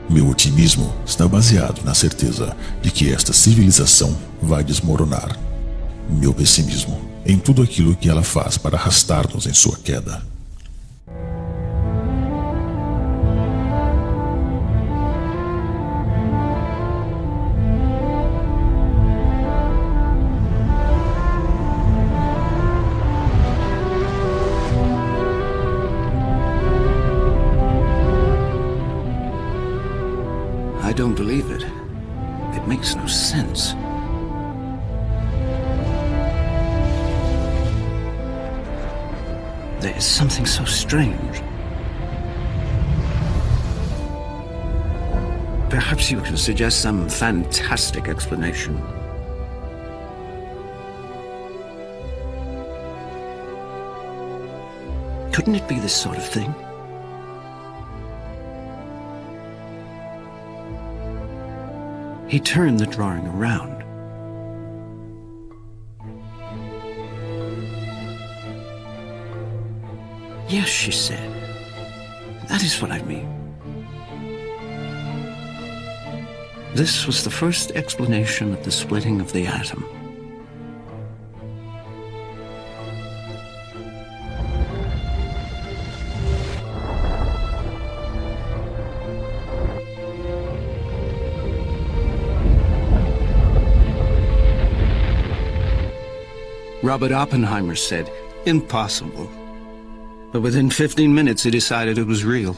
Meu otimismo está baseado na certeza de que esta civilização vai desmoronar. Meu pessimismo em tudo aquilo que ela faz para arrastar-nos em sua queda. I don't believe it. It makes no sense. There is something so strange. Perhaps you can suggest some fantastic explanation. Couldn't it be this sort of thing? He turned the drawing around. Yes, she said. That is what I mean. This was the first explanation of the splitting of the atom. Robert Oppenheimer said, impossible. But within 15 minutes, he decided it was real.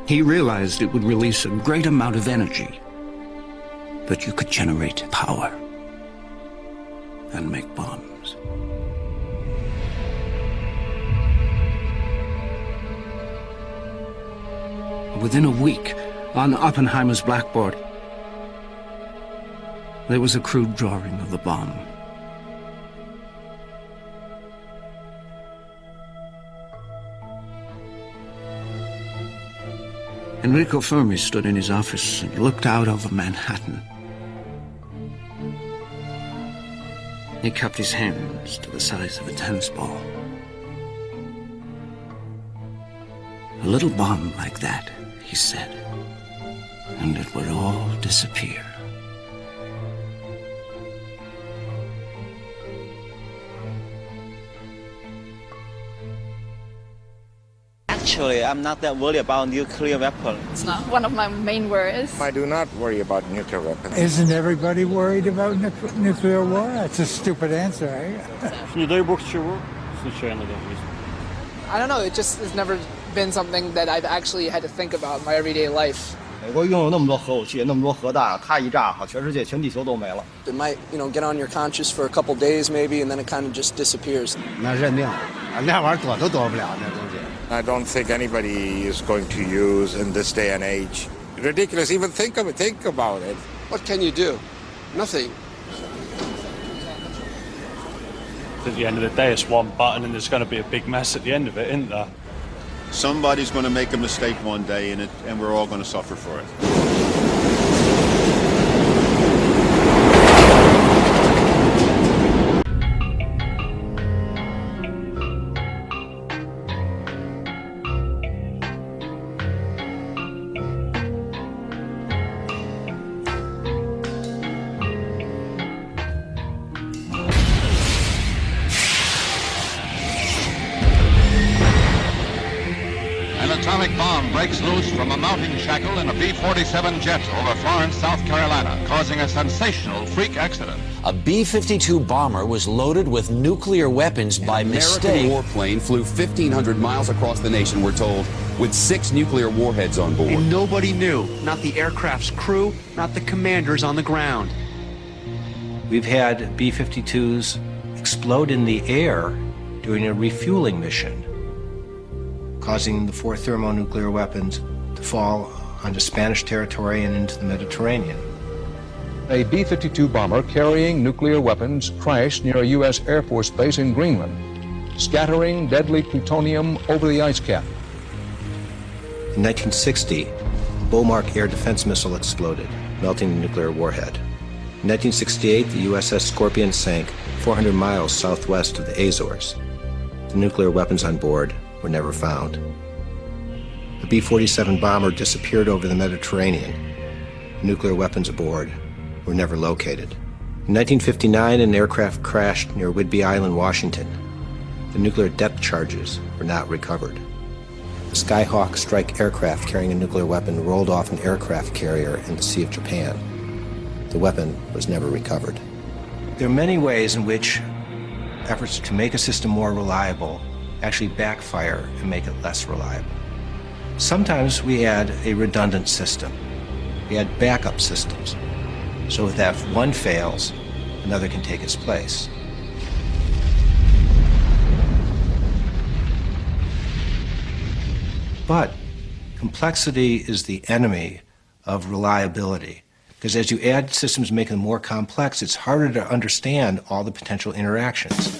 He realized it would release a great amount of energy, that you could generate power and make bombs. Within a week, on Oppenheimer's blackboard, there was a crude drawing of the bomb. Enrico Fermi stood in his office and looked out over Manhattan. He cupped his hands to the size of a tennis ball. A little bomb like that, he said, and it would all disappear. Actually, I'm not that worried about nuclear weapon. It's not one of my main worries. I do not worry about nuclear weapons. Isn't everybody worried about nuclear war? That's a stupid answer, right? Не дай бог чего, случайно даже. I don't know, it just has never been something that I've actually had to think about in my everyday life. 美国拥有那么多核武器，那么多核弹，它一炸，好，全世界、全地球都没了。 It might, get on your conscience for a couple days maybe, and then it kind of just disappears. 那认定了，那玩意儿躲都躲不了，那东西。 I don't think anybody is going to use in this day and age. Ridiculous, even think about it. What can you do? Nothing. At the end of the day, it's one button and there's going to be a big mess at the end of it, isn't there? Somebody's going to make a mistake one day and we're all going to suffer for it. An atomic atomic bomb breaks loose from a mounting shackle in a B-47 jet over Florence, South Carolina, causing a sensational freak accident. A B-52 bomber was loaded with nuclear weapons by mistake. An American warplane flew 1,500 miles across the nation, we're told, with 6 nuclear warheads on board. And nobody knew, not the aircraft's crew, not the commanders on the ground. We've had B-52s explode in the air during a refueling mission, causing the 4 thermonuclear weapons to fall onto Spanish territory and into the Mediterranean. A B-52 bomber carrying nuclear weapons crashed near a U.S. Air Force base in Greenland, scattering deadly plutonium over the ice cap. In 1960, a Bomark air defense missile exploded, melting the nuclear warhead. In 1968, the USS Scorpion sank 400 miles southwest of the Azores. The nuclear weapons on board were never found. The B-47 bomber disappeared over the Mediterranean. Nuclear weapons aboard were never located. In 1959, an aircraft crashed near Whidbey Island, Washington. The nuclear depth charges were not recovered. A Skyhawk strike aircraft carrying a nuclear weapon rolled off an aircraft carrier in the Sea of Japan. The weapon was never recovered. There are many ways in which efforts to make a system more reliable actually backfire and make it less reliable. Sometimes we add a redundant system. We add backup systems, so that if one fails, another can take its place. But complexity is the enemy of reliability, because as you add systems, make them more complex, it's harder to understand all the potential interactions.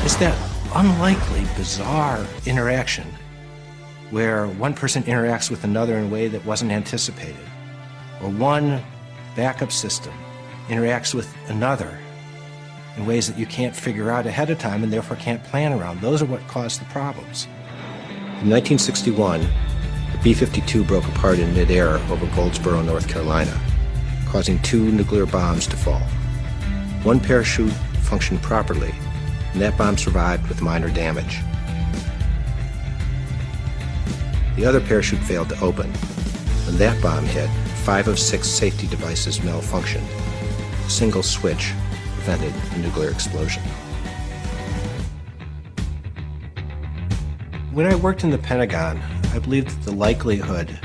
It's that unlikely, bizarre interaction where one person interacts with another in a way that wasn't anticipated, or one backup system interacts with another in ways that you can't figure out ahead of time and therefore can't plan around. Those are what caused the problems. In 1961, the B-52 broke apart in midair over Goldsboro, North Carolina, causing 2 nuclear bombs to fall. One parachute functioned properly, and that bomb survived with minor damage. The other parachute failed to open. When that bomb hit, 5 of 6 safety devices malfunctioned. A single switch prevented a nuclear explosion. When I worked in the Pentagon, I believed that the likelihood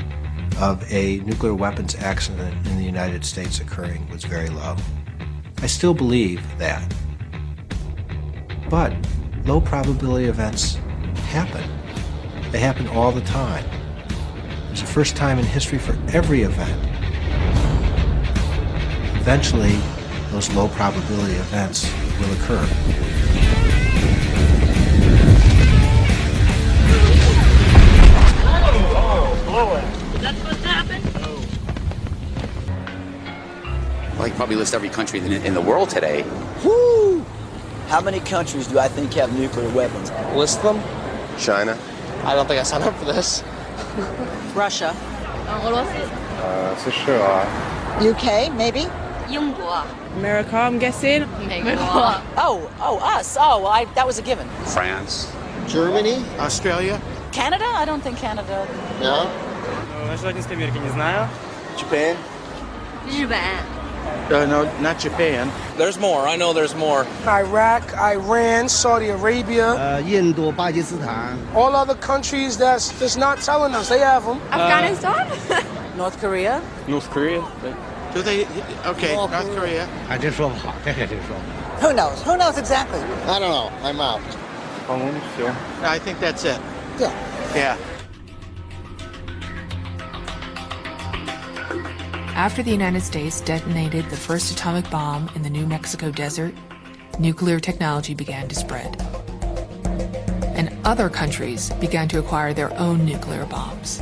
of a nuclear weapons accident in the United States occurring was very low. I still believe that. But low probability events happen. They happen all the time. There's a first time in history for every event. Eventually, those low probability events will occur. That's supposed to happen? Well, you probably list every country in the world today. Woo! How many countries do I think have nuclear weapons? List them? China. I don't think I signed up for this. Russia. США. UK, maybe? 英国. America, I'm guessing. Us. That was a given. France. Germany. Australia. Canada? I don't think Canada. No. Japan. 日本. No, not Japan. There's more. I know there's more. Iraq, Iran, Saudi Arabia. 印度、巴基斯坦. All other countries that's not telling us. They have them. Afghanistan? North Korea? North Korea? Do they? Okay, North Korea. 还真说不好，这还真说不好。 Who knows? Who knows exactly? I don't know. I'm out. I think that's it. Yeah. Yeah. After the United States detonated the first atomic bomb in the New Mexico desert, nuclear technology began to spread. And other countries began to acquire their own nuclear bombs.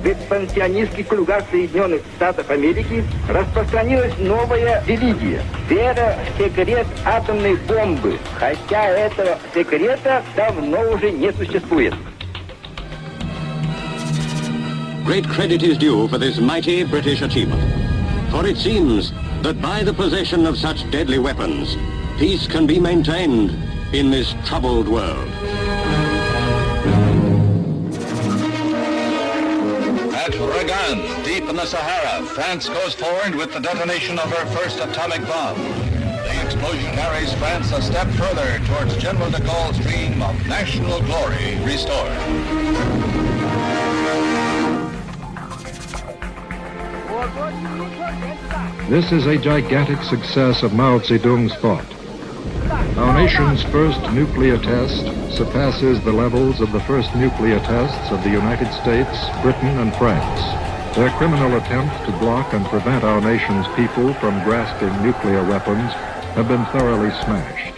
В экспансионистских кругах Соединенных Штатов Америки распространилась новая религия – вера в секрет атомной бомбы, хотя этого секрета давно уже не существует. great credit is due for this mighty British achievement. For it seems that by the possession of such deadly weapons, peace can be maintained in this troubled world. At Regan, deep in the Sahara, France goes forward with the detonation of her first atomic bomb. The explosion carries France a step further towards General de Gaulle's dream of national glory restored. This is a gigantic success of Mao Zedong's thought. Our nation's first nuclear test surpasses the levels of the first nuclear tests of the United States, Britain, and France. Their criminal attempts to block and prevent our nation's people from grasping nuclear weapons have been thoroughly smashed.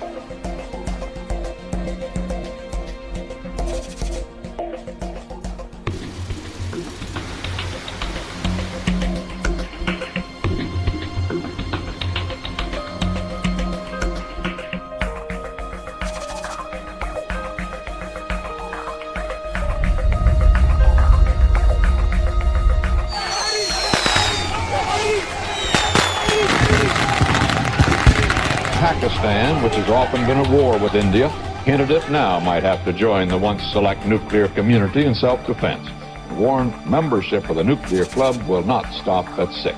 Pakistan, which has often been at war with India, hinted it now might have to join the once select nuclear community in self-defense. Warned membership of the nuclear club will not stop at 6.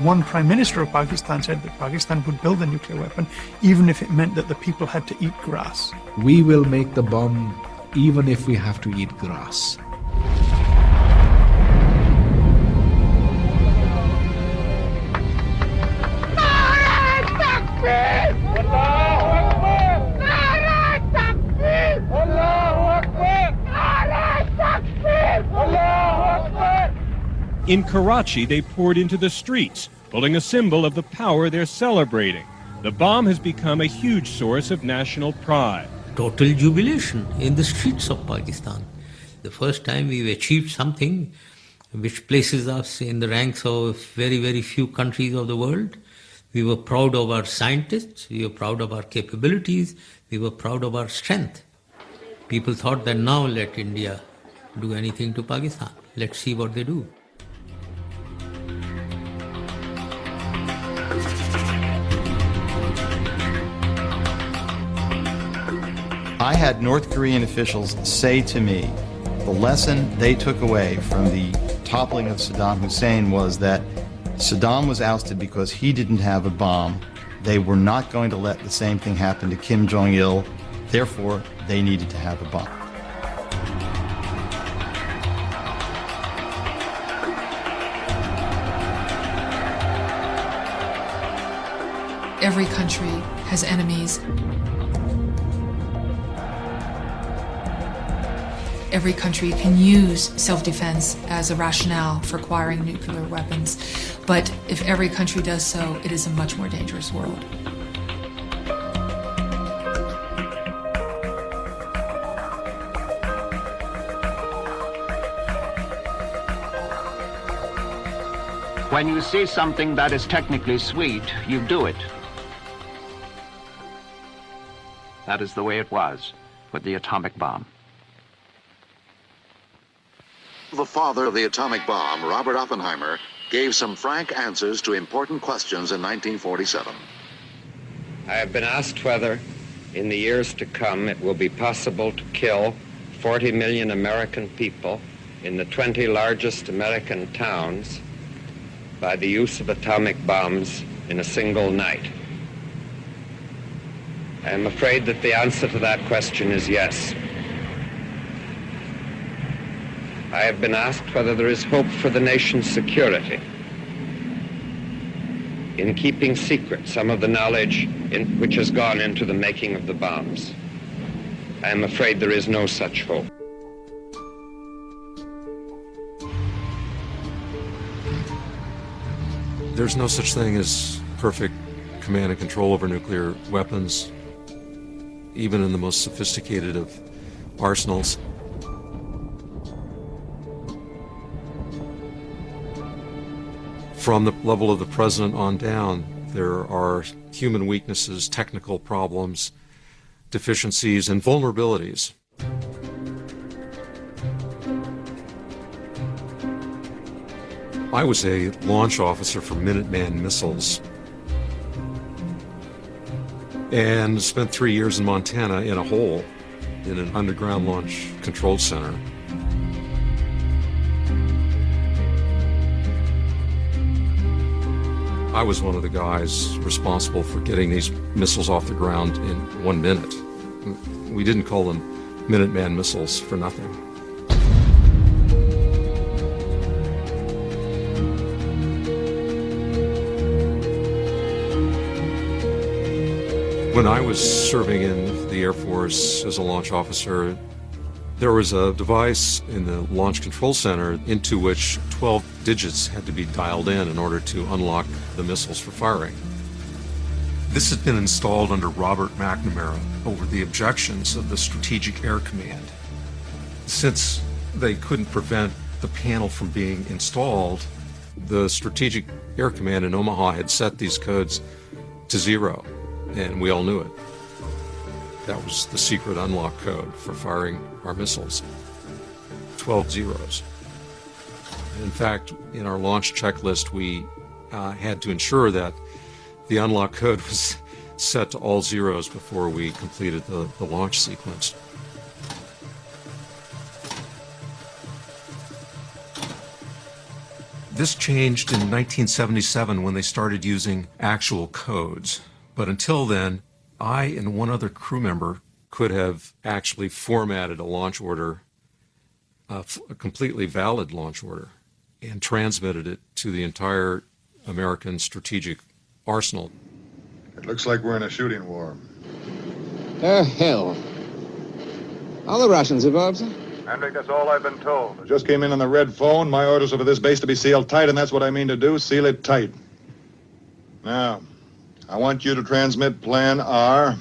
One Prime Minister of Pakistan said that Pakistan would build a nuclear weapon even if it meant that the people had to eat grass. We will make the bomb even if we have to eat grass. In Karachi, they poured into the streets, pulling a symbol of the power they're celebrating. The bomb has become a huge source of national pride. Total jubilation in the streets of Pakistan. The first time we've achieved something which places us in the ranks of very, very few countries of the world. We were proud of our scientists, we were proud of our capabilities, we were proud of our strength. People thought that now let India do anything to Pakistan. Let's see what they do. I had North Korean officials say to me, the lesson they took away from the toppling of Saddam Hussein was that Saddam was ousted because he didn't have a bomb. They were not going to let the same thing happen to Kim Jong-il. Therefore, they needed to have a bomb. Every country has enemies. Every country can use self-defense as a rationale for acquiring nuclear weapons. But if every country does so, it is a much more dangerous world. When you see something that is technically sweet, you do it. That is the way it was with the atomic bomb. The father of the atomic bomb, Robert Oppenheimer, gave some frank answers to important questions in 1947. I have been asked whether, in the years to come, it will be possible to kill 40 million American people in the 20 largest American towns by the use of atomic bombs in a single night. I am afraid that the answer to that question is yes. I have been asked whether there is hope for the nation's security in keeping secret some of the knowledge which has gone into the making of the bombs. I am afraid there is no such hope. There's no such thing as perfect command and control over nuclear weapons, even in the most sophisticated of arsenals. From the level of the president on down, there are human weaknesses, technical problems, deficiencies, and vulnerabilities. I was a launch officer for Minuteman missiles and spent 3 years in Montana in a hole in an underground launch control center. I was one of the guys responsible for getting these missiles off the ground in 1 minute. We didn't call them Minuteman missiles for nothing. When I was serving in the Air Force as a launch officer, there was a device in the Launch Control Center into which 12 digits had to be dialed in order to unlock the missiles for firing. This had been installed under Robert McNamara over the objections of the Strategic Air Command. Since they couldn't prevent the panel from being installed, the Strategic Air Command in Omaha had set these codes to 0, and we all knew it. That was the secret unlock code for firing our missiles. 12 zeros. In fact, in our launch checklist, we had to ensure that the unlock code was set to all zeros before we completed the launch sequence. This changed in 1977 when they started using actual codes. But until then, I and one other crew member could have actually formatted a launch order, a completely valid launch order, and transmitted it to the entire American strategic arsenal. It looks like we're in a shooting war. Oh, hell. All the Russians involved, sir? Hendrik, that's all I've been told. I just came in on the red phone. My orders are for this base to be sealed tight, and that's what I mean to do, seal it tight. Now, I want you to transmit Plan R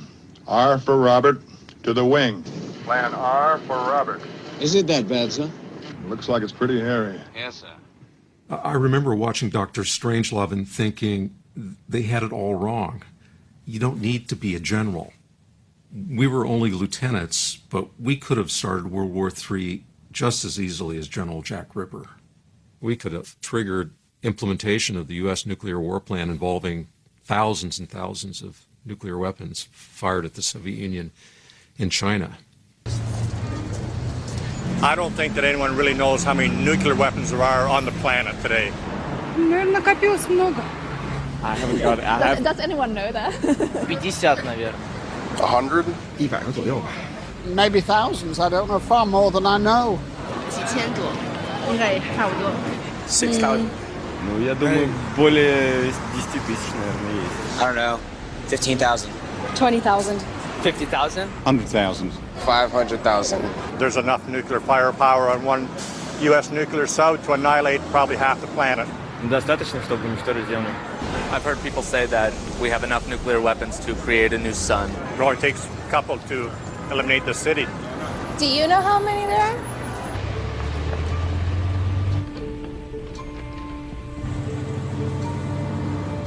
for Robert, to the wing. Plan R for Robert. Is it that bad, sir? Looks like it's pretty hairy. Yes, sir. I remember watching Dr. Strangelove and thinking they had it all wrong. You don't need to be a general. We were only lieutenants, but we could have started World War III just as easily as General Jack Ripper. We could have triggered implementation of the U.S. nuclear war plan involving thousands and thousands of nuclear weapons fired at the Soviet Union in China. I don't think that anyone really knows how many nuclear weapons there are on the planet today. Накопилось много. I haven't got it. Does anyone know that? 50, наверное. 100? 100个左右吧。 Maybe thousands. I don't know, far more than I know. 几千多，应该也差不多。 6,000. Ну, я думаю, более 10 тысяч, наверное, есть. I don't know. 15,000. 20,000. 50,000? 100,000. 500,000. There's enough nuclear firepower on one U.S. nuclear sub to annihilate probably half the planet. Достаточно, чтобы уничтожить Землю. I've heard people say that we have enough nuclear weapons to create a new sun. It only takes a couple to eliminate the city. Do you know how many there are?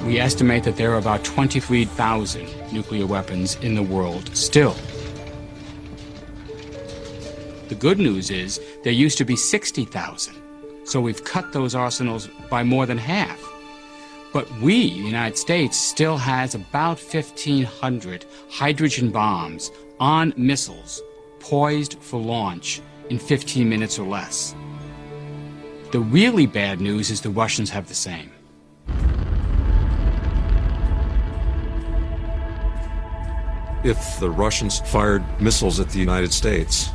We estimate that there are about 23,000 nuclear weapons in the world still. The good news is there used to be 60,000, so we've cut those arsenals by more than half. But we, the United States, still has about 1,500 hydrogen bombs on missiles poised for launch in 15 minutes or less. The really bad news is the Russians have the same. If the Russians fired missiles at the United States,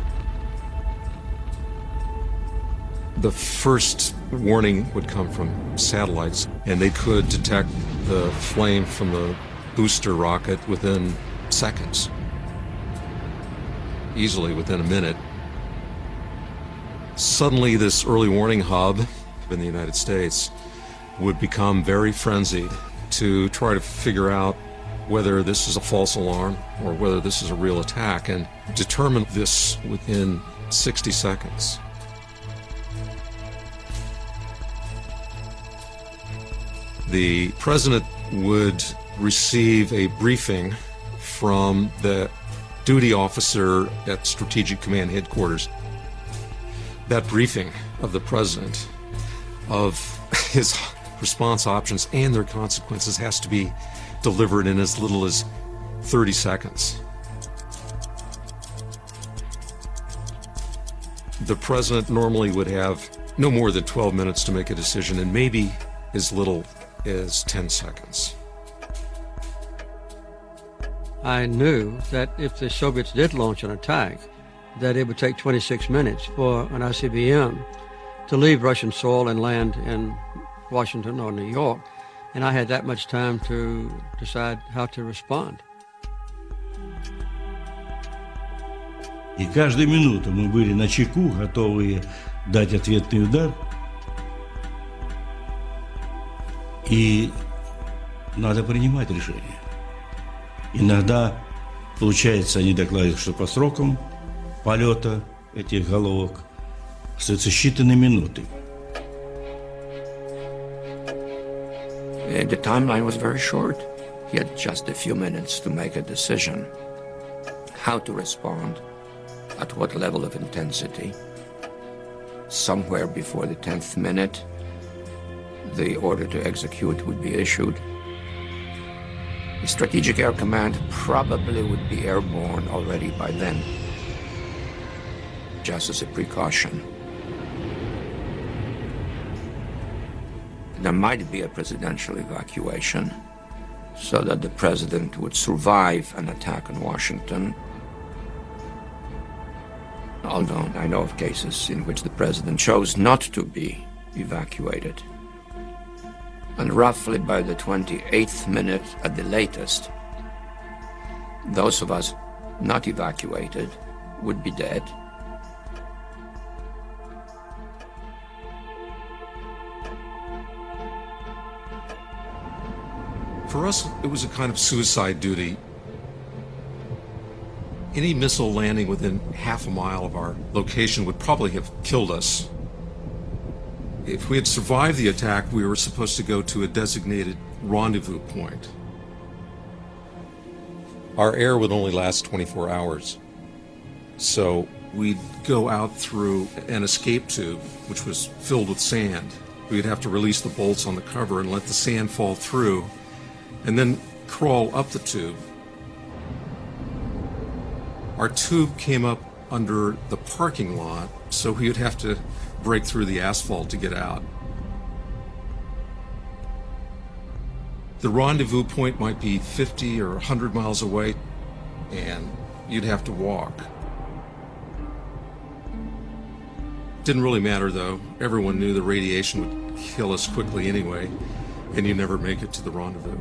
the first warning would come from satellites, and they could detect the flame from the booster rocket within seconds, easily within a minute. Suddenly, this early warning hub in the United States would become very frenzied to try to figure out whether this is a false alarm or whether this is a real attack, and determine this within 60 seconds. The president would receive a briefing from the duty officer at Strategic Command Headquarters. That briefing of the president, of his response options and their consequences has to be delivered in as little as 30 seconds. The president normally would have no more than 12 minutes to make a decision, and maybe as little as 10 seconds. I knew that if the Soviets did launch an attack, that it would take 26 minutes for an ICBM to leave Russian soil and land in Washington or New York, and I had that much time to decide how to respond. И каждую минуту мы были на чеку, готовые дать ответный удар. И надо принимать решения. Иногда получается, они докладывают, что по срокам полета этих головок остаются считанные минуты. The timeline was very short. He had just a few minutes to make a decision. How to respond, at what level of intensity. Somewhere before the 10th minute, the order to execute would be issued. The Strategic Air Command probably would be airborne already by then, just as a precaution. There might be a presidential evacuation so that the president would survive an attack on Washington. Although I know of cases in which the president chose not to be evacuated. And roughly by the 28th minute at the latest, those of us not evacuated would be dead. For us, it was a kind of suicide duty. Any missile landing within half a mile of our location would probably have killed us. If we had survived the attack, we were supposed to go to a designated rendezvous point. Our air would only last 24 hours. So we'd go out through an escape tube, which was filled with sand. We'd have to release the bolts on the cover and let the sand fall through, and then crawl up the tube. Our tube came up under the parking lot, so we would have to break through the asphalt to get out. The rendezvous point might be 50 or 100 miles away, and you'd have to walk. Didn't really matter, though. Everyone knew the radiation would kill us quickly anyway, and you never make it to the rendezvous.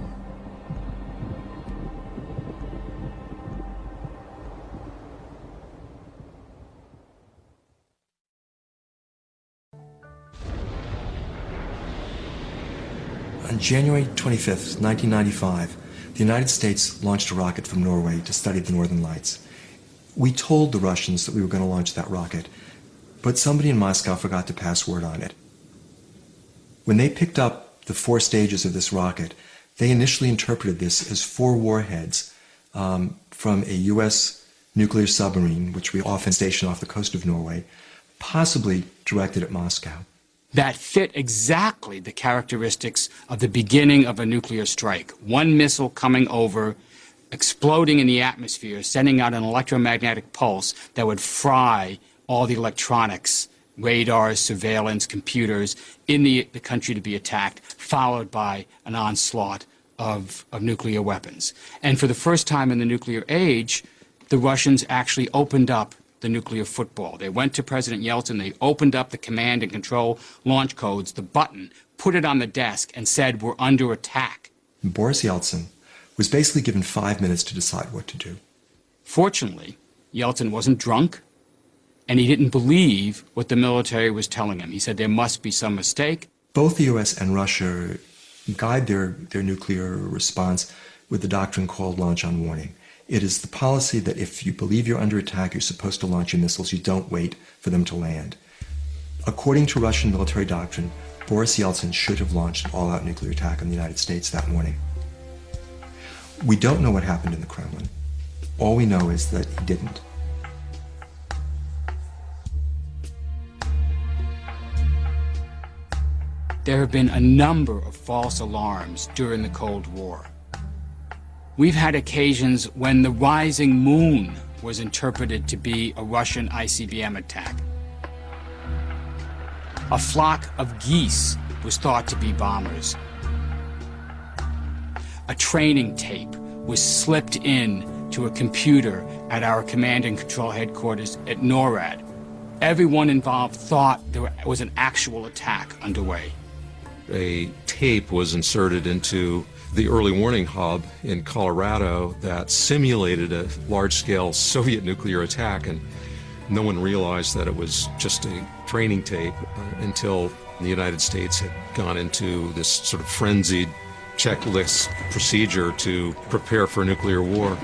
On January 25th, 1995, the United States launched a rocket from Norway to study the Northern Lights. We told the Russians that we were going to launch that rocket, but somebody in Moscow forgot to pass word on it. When they picked up the 4 stages of this rocket, they initially interpreted this as 4 warheads from a U.S. nuclear submarine, which we often station off the coast of Norway, possibly directed at Moscow. That fit exactly the characteristics of the beginning of a nuclear strike. One missile coming over, exploding in the atmosphere, sending out an electromagnetic pulse that would fry all the electronics, radars, surveillance, computers in the country to be attacked, followed by an onslaught of nuclear weapons. And for the first time in the nuclear age, the Russians actually opened up the nuclear football. They went to President Yeltsin, they opened up the command and control launch codes, the button, put it on the desk, and said, "We're under attack." Boris Yeltsin was basically given 5 minutes to decide what to do. Fortunately, Yeltsin wasn't drunk, and he didn't believe what the military was telling him. He said there must be some mistake. Both the U.S. and Russia guide their nuclear response with the doctrine called launch on warning. It is the policy that if you believe you're under attack, you're supposed to launch your missiles. You don't wait for them to land. According to Russian military doctrine, Boris Yeltsin should have launched an all-out nuclear attack on the United States that morning. We don't know what happened in the Kremlin. All we know is that he didn't. there have been a number of false alarms during the Cold War. We've had occasions when the rising moon was interpreted to be a Russian ICBM attack. A flock of geese was thought to be bombers. A training tape was slipped in to a computer at our command and control headquarters at NORAD. Everyone involved thought there was an actual attack underway. A tape was inserted into the early warning hub in Colorado that simulated a large-scale Soviet nuclear attack, and no one realized that it was just a training tape until the United States had gone into this sort of frenzied checklist procedure to prepare for nuclear war.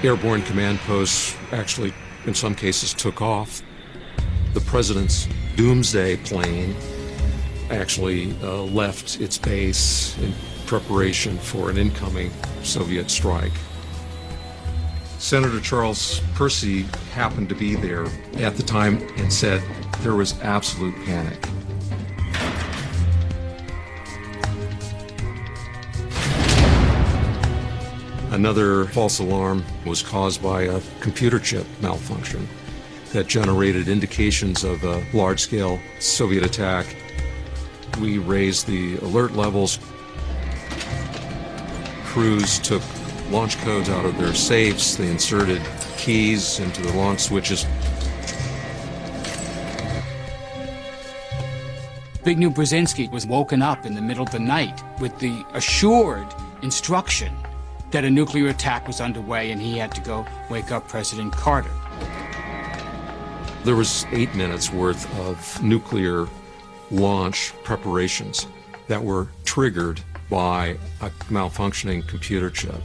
Airborne command posts actually, in some cases, took off. The president's doomsday plane actually left its base in preparation for an incoming Soviet strike. Senator Charles Percy happened to be there at the time and said there was absolute panic. Another false alarm was caused by a computer chip malfunction that generated indications of a large-scale Soviet attack. We raised the alert levels. Crews took launch codes out of their safes. They inserted keys into the launch switches. Zbigniew Brzezinski was woken up in the middle of the night with the assured instruction that a nuclear attack was underway and he had to go wake up President Carter. There was 8 minutes worth of nuclear launch preparations that were triggered by a malfunctioning computer chip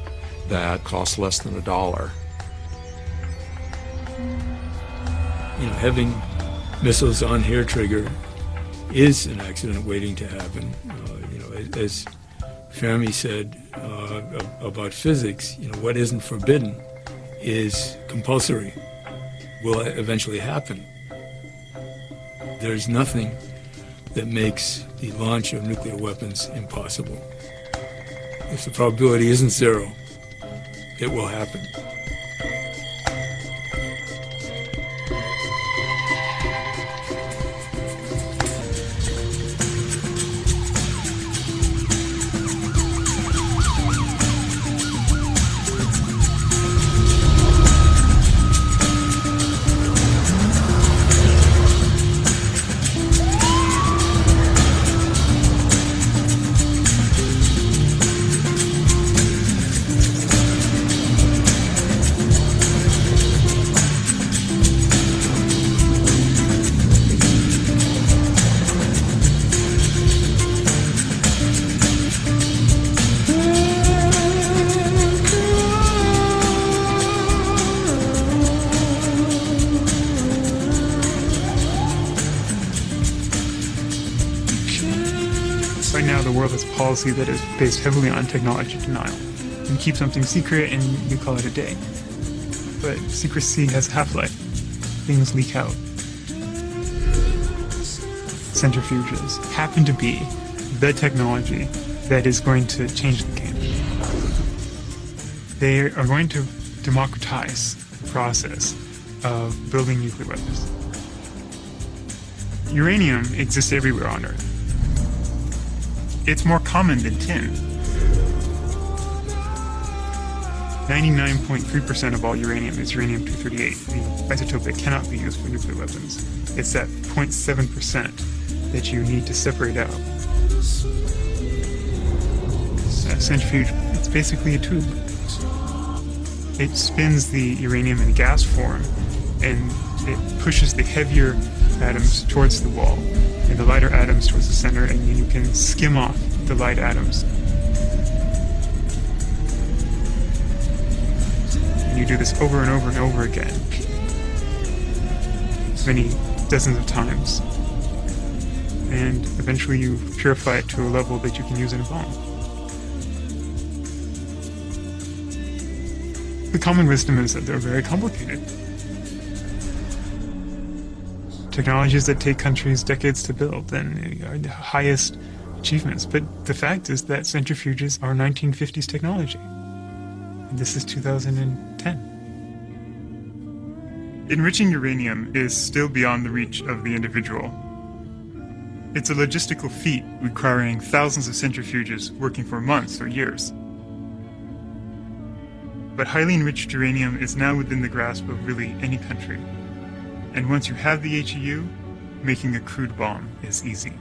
that cost less than $1. Having missiles on hair trigger is an accident waiting to happen. As Fermi said about physics, what isn't forbidden is compulsory, will eventually happen. There's nothing that makes the launch of nuclear weapons impossible. If the probability isn't zero, it will happen. Right now, the world has policy that is based heavily on technology denial. You keep something secret and you call it a day. But secrecy has a half-life. Things leak out. Centrifuges happen to be the technology that is going to change the game. They are going to democratize the process of building nuclear weapons. Uranium exists everywhere on Earth. It's more common than tin. 99.3% of all uranium is uranium-238, the isotope that cannot be used for nuclear weapons. It's that 0.7% that you need to separate out. A centrifuge, it's basically a tube. It spins the uranium in gas form, and it pushes the heavier atoms towards the wall, and the lighter atoms towards the center, and you can skim off the light atoms. And you do this over and over and over again, many dozens of times. And eventually you purify it to a level that you can use in a bomb. The common wisdom is that they're very complicated. technologies that take countries decades to build and are the highest achievements. But the fact is that centrifuges are 1950s technology. And this is 2010. Enriching uranium is still beyond the reach of the individual. It's a logistical feat requiring thousands of centrifuges working for months or years. But highly enriched uranium is now within the grasp of really any country. And once you have the HEU, making a crude bomb is easy.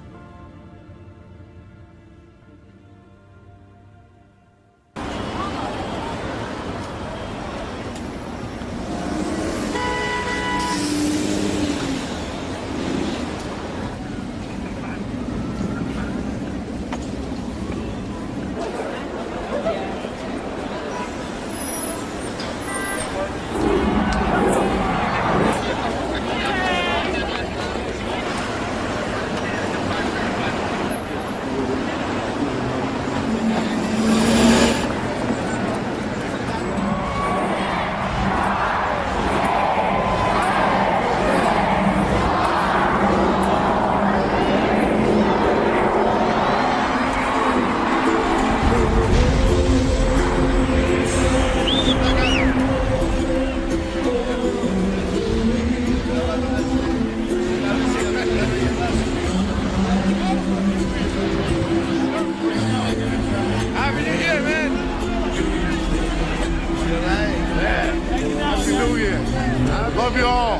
Love you all.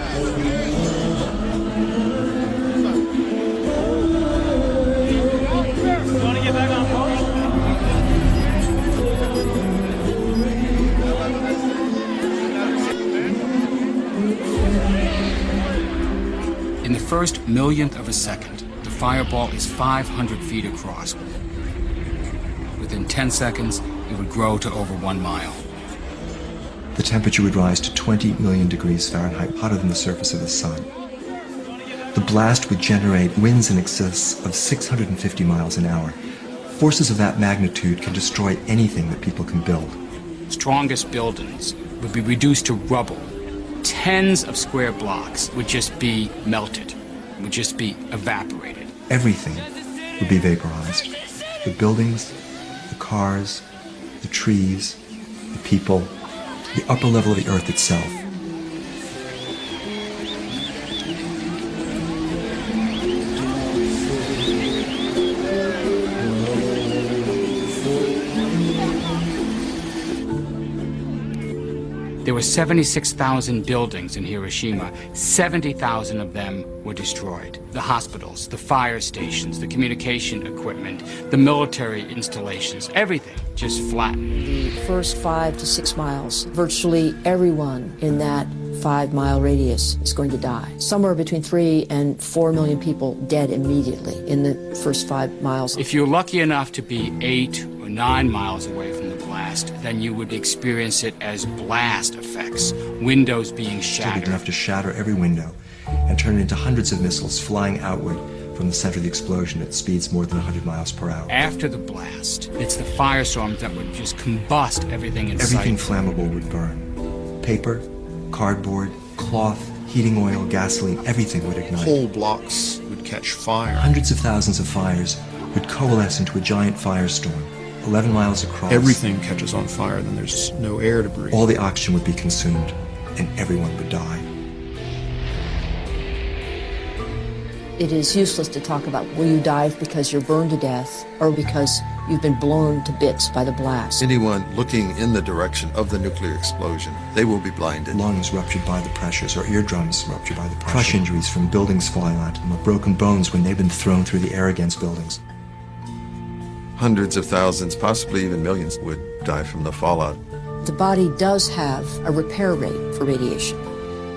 Want to get back on post? In the first millionth of a second, the fireball is 500 feet across. Within 10 seconds, it would grow to over 1 mile. The temperature would rise to 20 million degrees Fahrenheit, hotter than the surface of the sun. The blast would generate winds in excess of 650 miles an hour. Forces of that magnitude can destroy anything that people can build. Strongest buildings would be reduced to rubble. Tens of square blocks would just be melted, would just be evaporated. Everything would be vaporized. The buildings, the cars, the trees, the people, the upper level of the earth itself. There were 76,000 buildings in Hiroshima. 70,000 of them were destroyed. The hospitals, the fire stations, the communication equipment, the military installations, everything just flattened. The first 5 to 6 miles, virtually everyone in that 5-mile radius is going to die. Somewhere between 3 and 4 million people dead immediately in the first 5 miles. If you're lucky enough to be 8 or 9 miles away from the blast, then you would experience it as blast effects, windows being shattered. Enough to shatter every window and turn it into hundreds of missiles flying outward from the center of the explosion at speeds more than 100 miles per hour. After the blast, it's the firestorms that would just combust everything in sight. Everything flammable would burn. Paper, cardboard, cloth, heating oil, gasoline, everything would ignite. Whole blocks would catch fire. Hundreds of thousands of fires would coalesce into a giant firestorm, 11 miles across. Everything catches on fire, then there's no air to breathe. All the oxygen would be consumed, and everyone would die. It is useless to talk about will you die because you're burned to death or because you've been blown to bits by the blast. Anyone looking in the direction of the nuclear explosion, they will be blinded. Lungs ruptured by the pressures, or eardrums ruptured by the pressure. Crush injuries from buildings falling onto them, or broken bones when they've been thrown through the air against buildings. Hundreds of thousands, possibly even millions, would die from the fallout. The body does have a repair rate for radiation,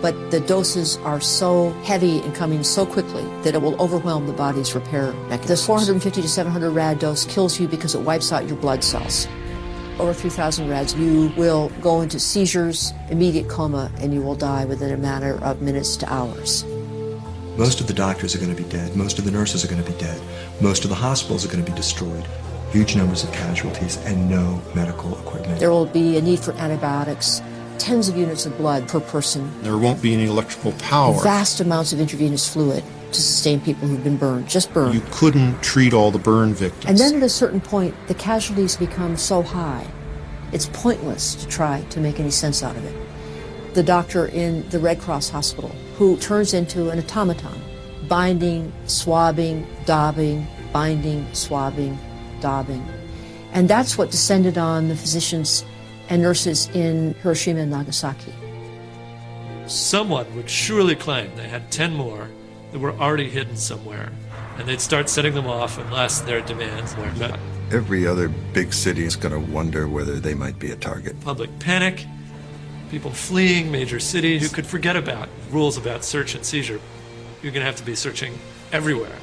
but the doses are so heavy and coming so quickly that it will overwhelm the body's repair mechanisms. The 450 to 700 rad dose kills you because it wipes out your blood cells. Over 3,000 rads, you will go into seizures, immediate coma, and you will die within a matter of minutes to hours. Most of the doctors are going to be dead. Most of the nurses are going to be dead. Most of the hospitals are going to be destroyed. Huge numbers of casualties and no medical equipment. There will be a need for antibiotics tens of units of blood per person. There won't be any electrical power. Vast amounts of intravenous fluid to sustain people who've been burned, just burned. You couldn't treat all the burn victims. And then at a certain point, the casualties become so high, it's pointless to try to make any sense out of it. The doctor in the Red Cross hospital who turns into an automaton, binding, swabbing, daubing, binding, swabbing, daubing. And that's what descended on the physicians and nurses in Hiroshima and Nagasaki. Someone would surely claim they had 10 more that were already hidden somewhere, and they'd start setting them off unless their demands were met. Every other big city is going to wonder whether they might be a target. Public panic, people fleeing major cities. You could forget about rules about search and seizure. You're going to have to be searching everywhere.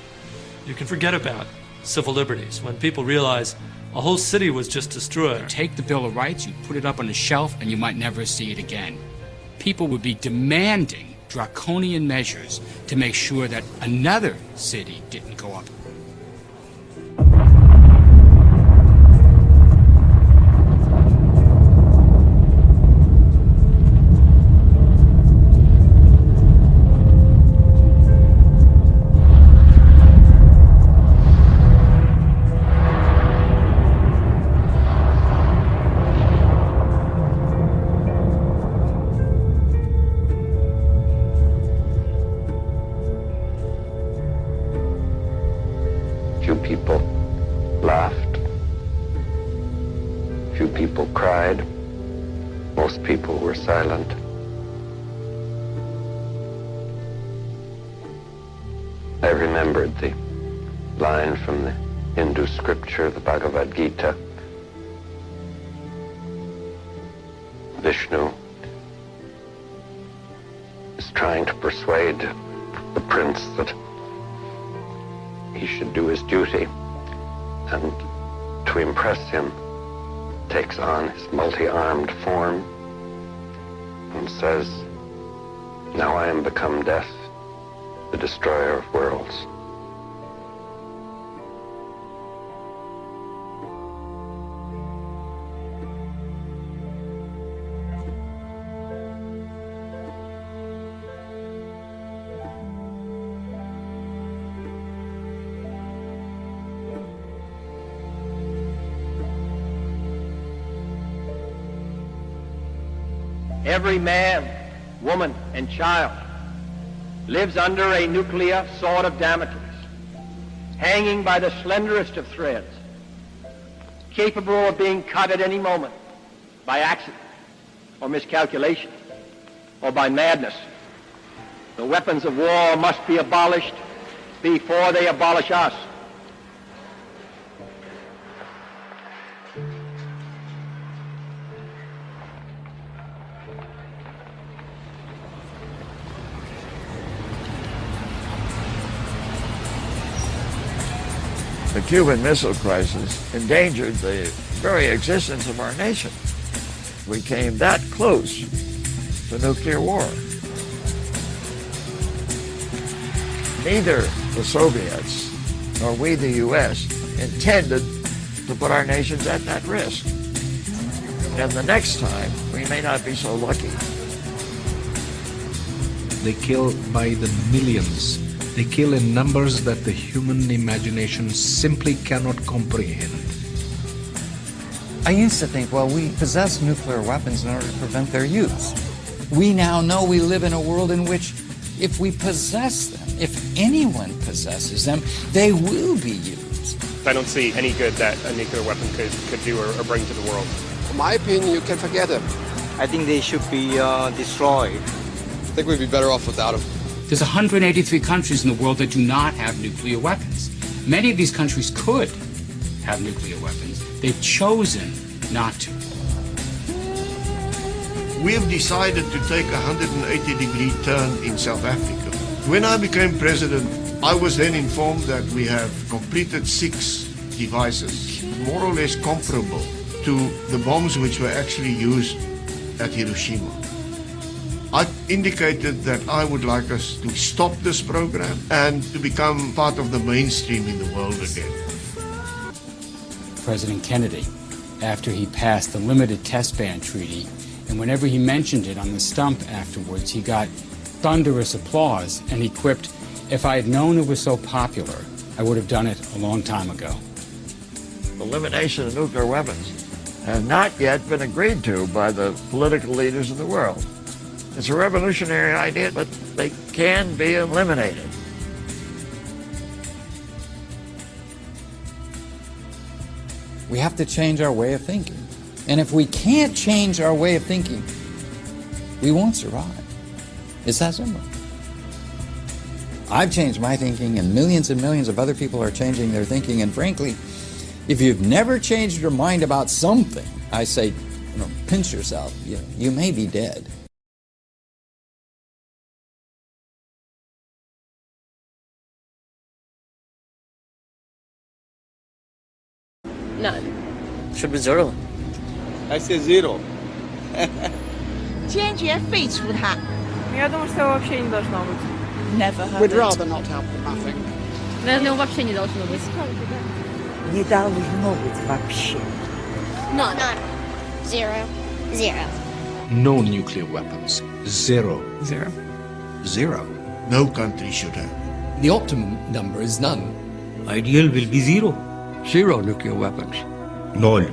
You can forget about civil liberties when people realize a whole city was just destroyed. You take the Bill of Rights, you put it up on a shelf, and you might never see it again. People would be demanding draconian measures to make sure that another city didn't go up. Few people laughed. Few people cried. Most people were silent. I remembered the line from the Hindu scripture, the Bhagavad Gita. Vishnu is trying to persuade the prince that he should do his duty, and to impress him takes on his multi-armed form and says, "Now I am become death, the destroyer of worlds." Every man, woman, and child lives under a nuclear sword of Damocles, hanging by the slenderest of threads, capable of being cut at any moment by accident or miscalculation or by madness. The weapons of war must be abolished before they abolish us. The Cuban Missile Crisis endangered the very existence of our nation. We came that close to nuclear war. Neither the Soviets nor we, the U.S., intended to put our nations at that risk. And the next time, we may not be so lucky. They kill by the millions. They kill in numbers that the human imagination simply cannot comprehend. I used to think, well, we possess nuclear weapons in order to prevent their use. We now know we live in a world in which if we possess them, if anyone possesses them, they will be used. I don't see any good that a nuclear weapon could do or bring to the world. In my opinion, you can forget them. I think they should be destroyed. I think we'd be better off without them. There's 183 countries in the world that do not have nuclear weapons. Many of these countries could have nuclear weapons. They've chosen not to. We have decided to take a 180-degree turn in South Africa. When I became president, I was then informed that we have completed 6 devices, more or less comparable to the bombs which were actually used at Hiroshima. I indicated that I would like us to stop this program and to become part of the mainstream in the world again. President Kennedy, after he passed the Limited Test Ban Treaty And whenever he mentioned it on the stump afterwards, he got thunderous applause, and he quipped, "If I had known it was so popular, I would have done it a long time ago." Elimination of nuclear weapons has not yet been agreed to by the political leaders of the world. It's a revolutionary idea, but they can be eliminated. We have to change our way of thinking. And if we can't change our way of thinking, we won't survive. It's that simple. I've changed my thinking, and millions of other people are changing their thinking. And frankly, if you've never changed your mind about something, I say, pinch yourself. You may be dead. None. Should be zero. I say zero. 坚决废除它。Я думаю, что вообще не должно быть. Never heard We'd it. rather not have nothing. Наверное, вообще не должно быть. Не должно быть вообще. None. Zero. Zero. No nuclear weapons. Zero. Zero. Zero. No country should have. The optimum number is none. Ideal will be zero. Zero nuclear weapons. Ноль.